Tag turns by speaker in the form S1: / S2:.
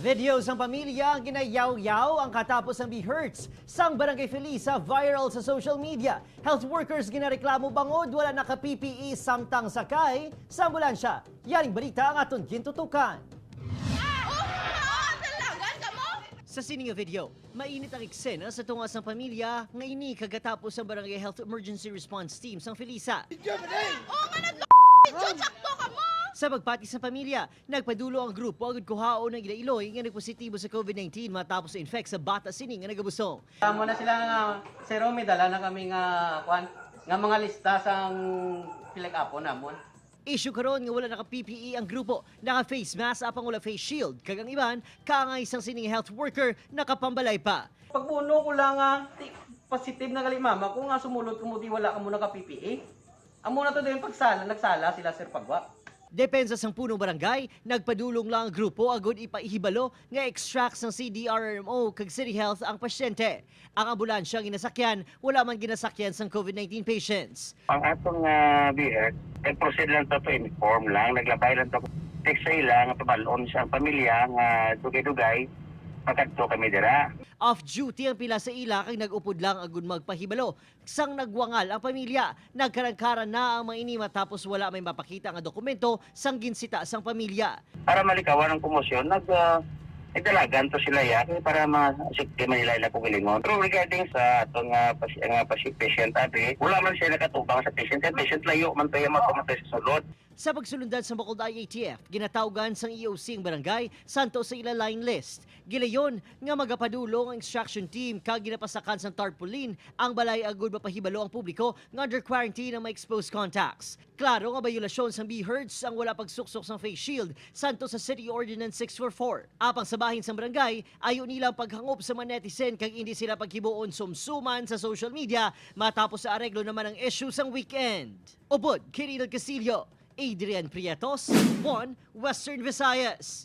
S1: Videos ng pamilya ang ginayaw-yaw ang katapos ng Be-Hurts. Sang Barangay Felisa viral sa social media. Health workers ginareklamo bangod wala naka-PPE samtang sakay sa ambulansya. Yaring balita ang aton gintutukan. Sa sining nga video, mainit ang eksena sa tungas ng pamilya nga ini kagatapos ang Barangay Health Emergency Response Team sang Felisa. Sa pagpati sa pamilya, nagpadulo ang grupo agad kuhaon ng Iloilo nga nagpositibo sa COVID-19 matapos sa infect sa bata sining nga nagabusong.
S2: Tama na sila nga si Romy, dala na kami nga mga lista sang pilag-apo namon.
S1: Issue karon nga wala naka-PPE ang grupo, naka-face mask apang wala face shield. Kagang iban, kaangay isang sining health worker nakapambalay pa.
S2: Pagbuno ko lang nga positive na gali mama ko nga sumulod kumuti wala ka muna ka PPE. Amo na to din nagsala sila Sir Pagwa.
S1: Depensa sang punong barangay, nagpadulong lang ang grupo agud ipaihibalo nga extract ng CDRMO kag City Health ang pasyente. Ang ambulansya ginasakyan, wala man ginasakyan sang COVID-19 patients.
S3: Ang atong BR, proceed lang to inform lang, naglabay lang to text sa ila nga pabalon sa pamilya nga dugay-dugay pagkadto kami dira.
S1: Off-duty ang pila sa ila kag nag-upod lang agud magpahibalo. Sang nagwangal ang pamilya, nagkarangkaran na ang mga ini matapos wala may mapakita nga dokumento sang ginsita sang pamilya.
S3: Para malikawan ang komosyon, nagdalagan to sila ya para masikti man nila kung gilingon. Pero regarding sa atong patient adre, wala man siya nakatubang sa patient. Ang patient layo man tayo makamatay sa sulod.
S1: Sa pagsulundan sa Bacolod IATF, ginatawgan sang EOC ang barangay santo sa ila line list. Gilayon nga magapadulong ang extraction team kag ginapasakan sang tarpaulin ang balay agud mapahibalo ang publiko nga under quarantine ang may exposed contacts. Klaro nga bayulasyon sang Be-Hurts ang wala pagsuksok sang face shield santo sa City Ordinance 644. Apang sa bahin sang barangay, ayo nilang paghangop sa mga netizen kag hindi sila paghibuon sumsuman sa social media matapos sa areglo naman ang issue sang weekend. Ubod, Kiril Castillo, Adrian Prietos, 1 Western Visayas.